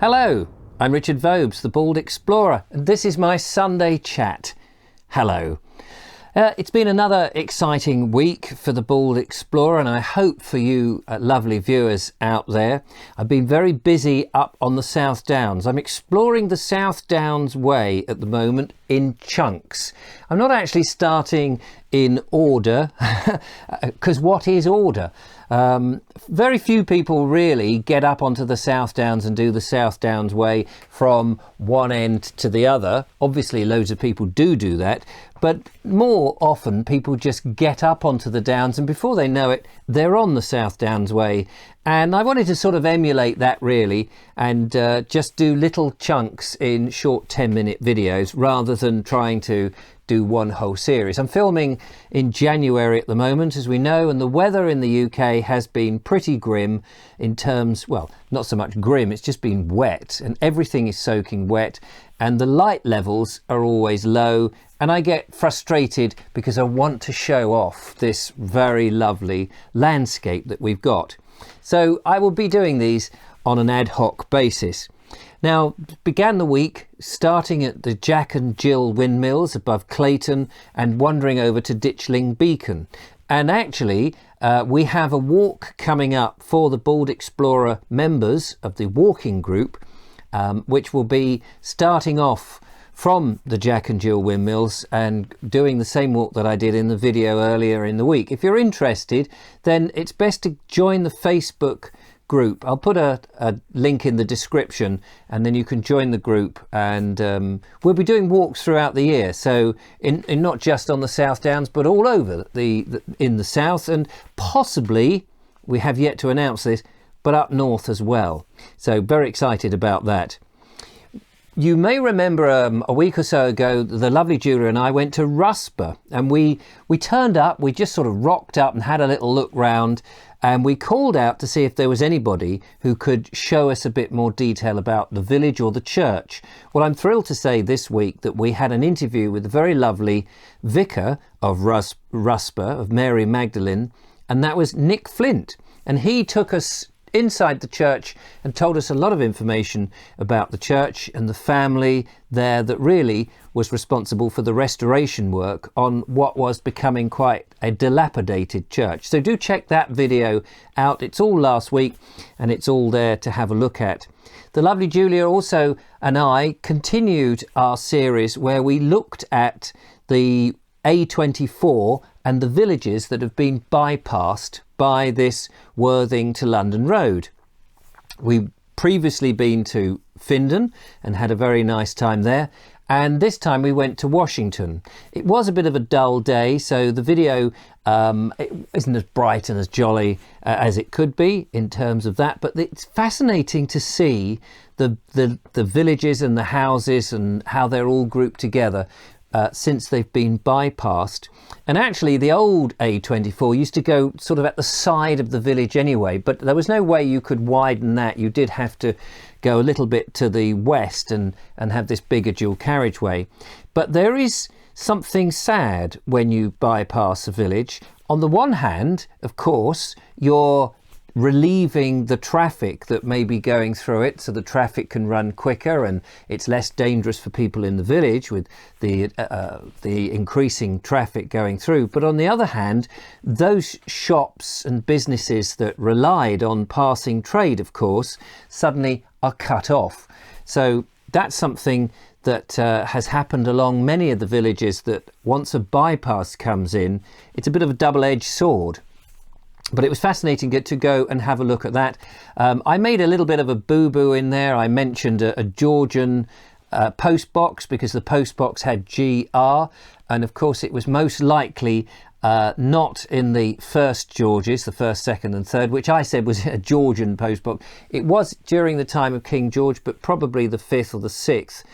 Hello, I'm Richard Vobes, the Bald Explorer, and this is my Sunday chat. Hello. It's been another exciting week for the Bald Explorer, and I hope for you lovely viewers out there. I've been very busy up on the South Downs. I'm exploring the South Downs Way at the moment in chunks. I'm not actually starting in order, because what is order? Very few people really get up onto the South Downs and do the South Downs Way from one end to the other. Obviously loads of people do that, but more often people just get up onto the Downs and before they know it, they're on the South Downs Way. And I wanted to sort of emulate that really and just do little chunks in short 10-minute videos rather than trying to do one whole series. I'm filming in January at the moment, as we know, and the weather in the UK has been pretty grim in terms, well, not so much grim, it's just been wet and everything is soaking wet and the light levels are always low, and I get frustrated because I want to show off this very lovely landscape that we've got. So I will be doing these on an ad hoc basis. Now, began the week starting at the Jack and Jill windmills above Clayton and wandering over to Ditchling Beacon. And actually, we have a walk coming up for the Bald Explorer members of the walking group, which will be starting off from the Jack and Jill windmills and doing the same walk that I did in the video earlier in the week. If you're interested, then it's best to join the Facebook group. I'll put a link in the description and then you can join the group, and we'll be doing walks throughout the year, so in not just on the South Downs but all over in the south, and possibly, we have yet to announce this, but up north as well. So very excited about that. You may remember a week or so ago, the lovely Julia and I went to Rusper, and we turned up, we just sort of rocked up and had a little look round, and we called out to see if there was anybody who could show us a bit more detail about the village or the church. Well, I'm thrilled to say this week that we had an interview with the very lovely vicar of Rusper, of Mary Magdalene, and that was Nick Flint, and he took us inside the church and told us a lot of information about the church and the family there that really was responsible for the restoration work on what was becoming quite a dilapidated church. So do check that video out. It's all last week and it's all there to have a look at. The lovely Julia also and I continued our series where we looked at the A24 and the villages that have been bypassed by this Worthing to London road. We've previously been to Findon and had a very nice time there, and this time we went to Washington. It was a bit of a dull day, so the video it isn't as bright and as jolly as it could be in terms of that, but it's fascinating to see the villages and the houses and how they're all grouped together since they've been bypassed. And actually the old A24 used to go sort of at the side of the village anyway, but there was no way you could widen that. You did have to go a little bit to the west and have this bigger dual carriageway. But there is something sad when you bypass a village. On the one hand, of course, you're relieving the traffic that may be going through it, so the traffic can run quicker and it's less dangerous for people in the village with the increasing traffic going through. But on the other hand, those shops and businesses that relied on passing trade, of course, suddenly are cut off. So that's something that has happened along many of the villages, that once a bypass comes in, it's a bit of a double-edged sword. But it was fascinating to go and have a look at that. I made a little bit of a boo-boo in there. I mentioned a Georgian Post Box because the Post Box had GR, and of course it was most likely not in the first Georges, the first, second and third, which I said was a Georgian Post Box. It was during the time of King George, but probably the 5th or the 6th,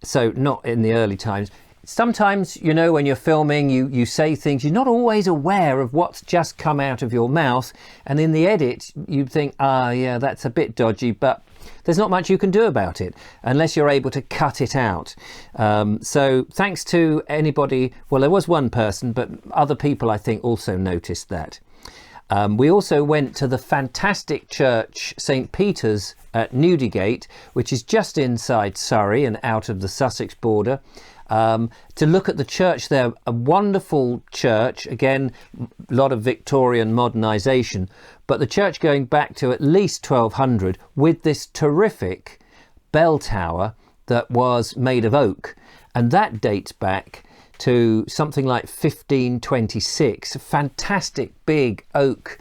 so not in the early times. Sometimes, you know, when you're filming, you say things, you're not always aware of what's just come out of your mouth. And in the edit, you think, yeah, that's a bit dodgy, but there's not much you can do about it unless you're able to cut it out. So thanks to anybody, well, there was one person, but other people, I think, also noticed that. We also went to the fantastic church St Peter's at Newdigate, which is just inside Surrey and out of the Sussex border, to look at the church there. A wonderful church, again, a lot of Victorian modernisation, but the church going back to at least 1200 with this terrific bell tower that was made of oak, and that dates back to something like 1526. Fantastic big oak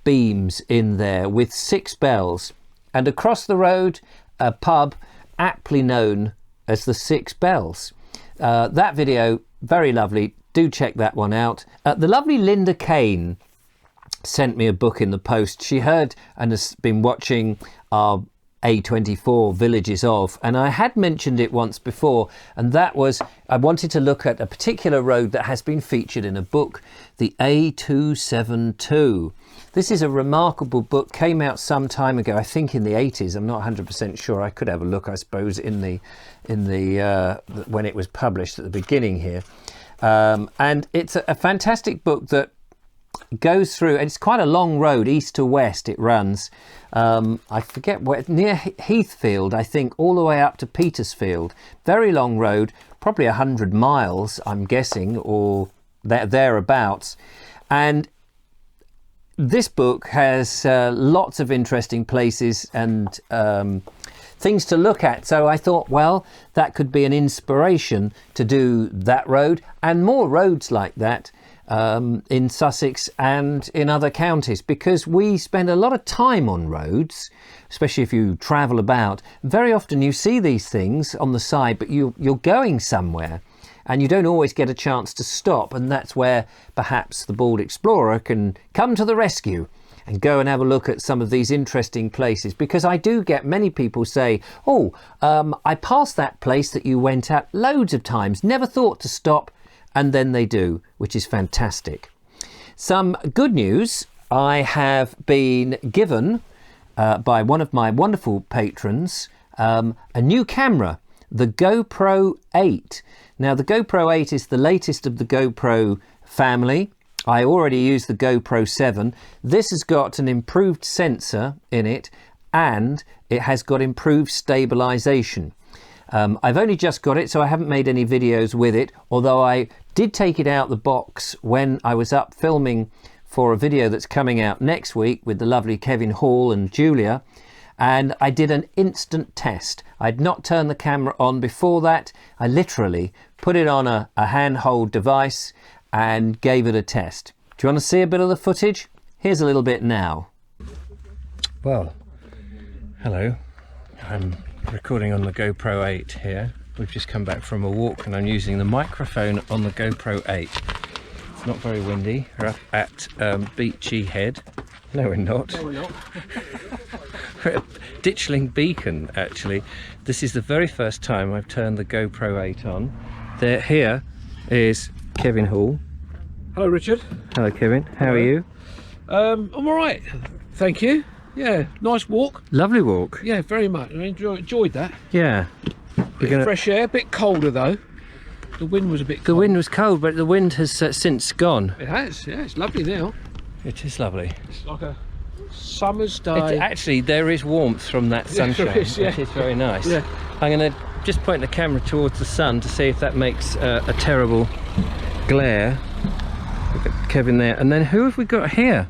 beams in there with 6 bells, and across the road a pub aptly known as the 6 Bells. That video, very lovely, do check that one out. The lovely Linda Kane sent me a book in the post. She heard and has been watching our A24 Villages of, and I had mentioned it once before, and that was I wanted to look at a particular road that has been featured in a book, the A272. This is a remarkable book, came out some time ago, I think in the 80s. I'm not 100% sure. I could have a look, I suppose, in the when it was published at the beginning here. And it's a fantastic book that goes through, and it's quite a long road, east to west it runs. I forget where, near Heathfield, I think, all the way up to Petersfield. Very long road, probably 100 miles, I'm guessing, or thereabouts. And this book has lots of interesting places and things to look at. So I thought, well, that could be an inspiration to do that road and more roads like that in Sussex and in other counties, because we spend a lot of time on roads, especially if you travel about. Very often you see these things on the side, but you're going somewhere and you don't always get a chance to stop, and that's where perhaps the Bald Explorer can come to the rescue and go and have a look at some of these interesting places. Because I do get many people say, oh, I passed that place that you went at loads of times, never thought to stop, and then they do, which is fantastic. Some good news: I have been given by one of my wonderful patrons a new camera, the Gopro 8. Now, the Gopro 8 is the latest of the GoPro family. I already use the GoPro 7. This has got an improved sensor in it, and it has got improved stabilization. I've only just got it, so I haven't made any videos with it, although I did take it out the box when I was up filming for a video that's coming out next week with the lovely Kevin Hall and Julia, and I did an instant test. I'd not turned the camera on before that. I literally put it on a handhold device and gave it a test. Do you want to see a bit of the footage? Here's a little bit now. Well, hello. I'm recording on the GoPro 8 here. We've just come back from a walk and I'm using the microphone on the GoPro 8. It's not very windy. We're up at Beachy Head. No, we're not. No, we're not. We're at Ditchling Beacon, actually. This is the very first time I've turned the GoPro 8 on. Here is Kevin Hall. Hello, Richard. Hello, Kevin. How are you? I'm all right, thank you. Yeah, nice walk. Lovely walk. Yeah, very much. I enjoyed that. Yeah. Fresh air, a bit colder though. The wind was a bit cold. The wind was cold, but the wind has since gone. It has, yeah, it's lovely now. It is lovely. It's like a summer's day. Actually, there is warmth from that sunshine. There is, yeah. It is very nice. Yeah. I'm going to just point the camera towards the sun to see if that makes a terrible glare. Look at Kevin there. And then who have we got here?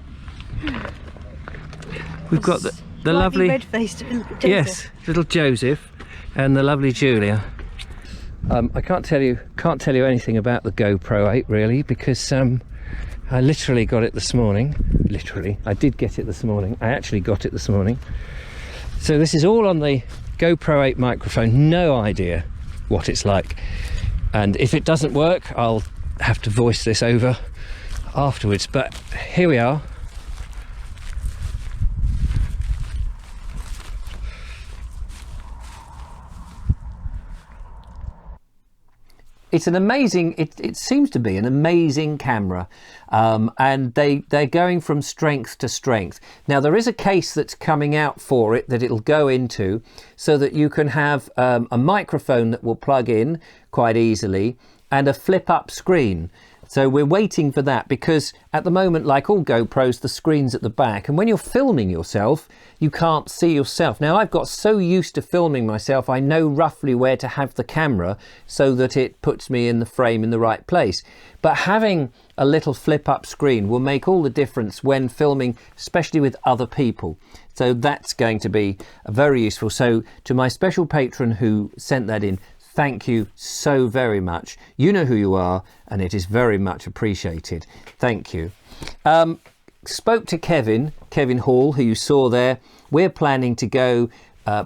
We've got the lovely red-faced Joseph. Yes, little Joseph and the lovely Julia. I can't tell you anything about the GoPro 8 really, because I literally got it this morning. Literally, I did get it this morning. I actually got it this morning. So this is all on the GoPro 8 microphone. No idea what it's like, and if it doesn't work, I'll have to voice this over afterwards. But here we are. It's an amazing, it seems to be an amazing camera, and they're going from strength to strength. Now there is a case that's coming out for it that it'll go into, so that you can have a microphone that will plug in quite easily and a flip up screen. So we're waiting for that, because at the moment, like all GoPros, the screen's at the back, and when you're filming yourself, you can't see yourself. Now, I've got so used to filming myself, I know roughly where to have the camera so that it puts me in the frame in the right place. But having a little flip-up screen will make all the difference when filming, especially with other people. So that's going to be very useful. So to my special patron who sent that in, thank you so very much. You know who you are, and it is very much appreciated. Thank you. Spoke to Kevin Hall, who you saw there. We're planning to go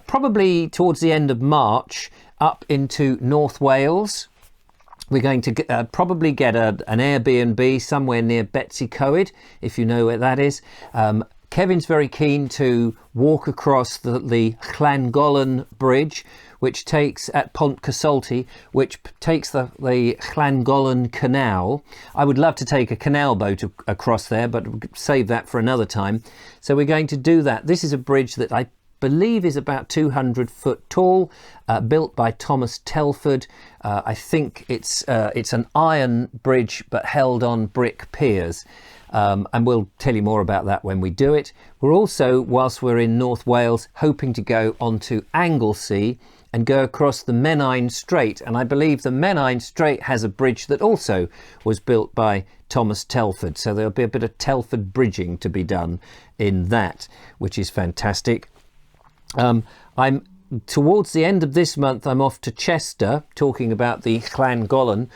probably towards the end of March up into North Wales. We're going to probably get an Airbnb somewhere near Betsy Coed, if you know where that is. Kevin's very keen to walk across the Llangollen Bridge, which takes at Pont Cysolti, which takes the Llangollen Canal. I would love to take a canal boat across there, but save that for another time. So we're going to do that. This is a bridge that I believe is about 200 foot tall, built by Thomas Telford. I think it's an iron bridge but held on brick piers. And we'll tell you more about that when we do it. We're also, whilst we're in North Wales, hoping to go onto Anglesey and go across the Menai Strait. And I believe the Menai Strait has a bridge that also was built by Thomas Telford. So there'll be a bit of Telford bridging to be done in that, which is fantastic. I'm towards the end of this month, I'm off to Chester, talking about the Llangollen,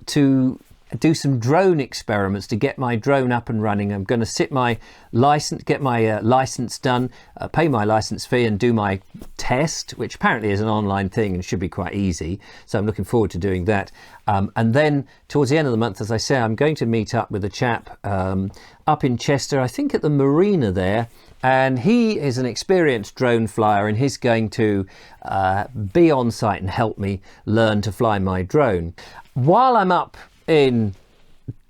to do some drone experiments to get my drone up and running. I'm going to get my license done, pay my license fee and do my test, which apparently is an online thing and should be quite easy. So I'm looking forward to doing that. And then towards the end of the month, as I say, I'm going to meet up with a chap up in Chester, I think at the marina there. And he is an experienced drone flyer, and he's going to be on site and help me learn to fly my drone. While I'm up in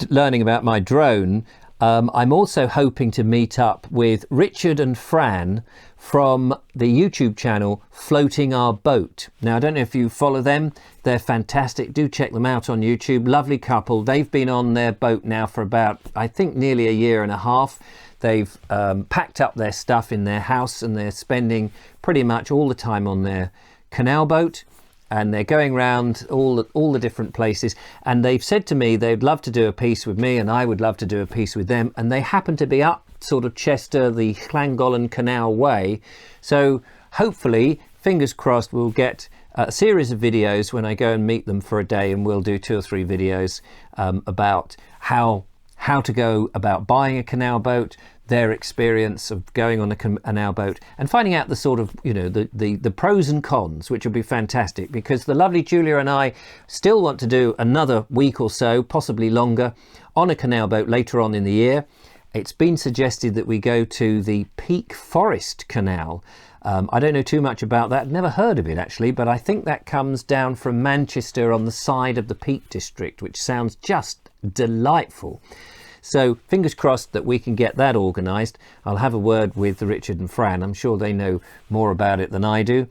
learning about my drone, I'm also hoping to meet up with Richard and Fran from the YouTube channel Floating Our Boat. Now, I don't know if you follow them. They're fantastic. Do check them out on YouTube. Lovely couple. They've been on their boat now for about, I think, nearly a year and a half. They've packed up their stuff in their house, and they're spending pretty much all the time on their canal boat. And they're going around all the different places, and they've said to me they'd love to do a piece with me, and I would love to do a piece with them, and they happen to be up sort of Chester, the Llangollen Canal way. So hopefully, fingers crossed, we'll get a series of videos when I go and meet them for a day, and we'll do 2 or 3 videos about how to go about buying a canal boat, their experience of going on a canal boat, and finding out the sort of, you know, the pros and cons, which will be fantastic, because the lovely Julia and I still want to do another week or so, possibly longer, on a canal boat later on in the year. It's been suggested that we go to the Peak Forest Canal. I don't know too much about that, never heard of it actually, but I think that comes down from Manchester on the side of the Peak District, which sounds just delightful. So fingers crossed that we can get that organised. I'll have a word with Richard and Fran. I'm sure they know more about it than I do.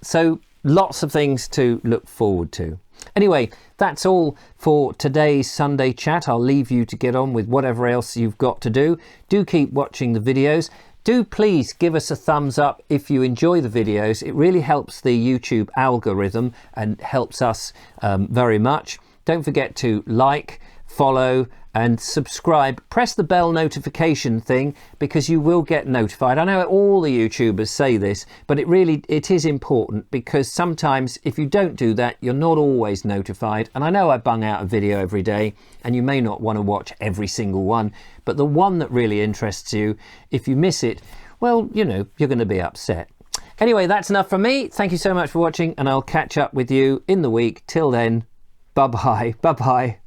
So lots of things to look forward to. Anyway, that's all for today's Sunday chat. I'll leave you to get on with whatever else you've got to do. Do keep watching the videos. Do please give us a thumbs up if you enjoy the videos. It really helps the YouTube algorithm and helps us very much. Don't forget to like, follow and subscribe. Press the bell notification thing, because you will get notified. I know all the YouTubers say this, but it is important, because sometimes if you don't do that, you're not always notified. And I know I bung out a video every day, and you may not want to watch every single one, but the one that really interests you, if you miss it, well, you know, you're going to be upset. Anyway, that's enough from me. Thank you so much for watching, and I'll catch up with you in the week. Till then, bye-bye. Bye-bye.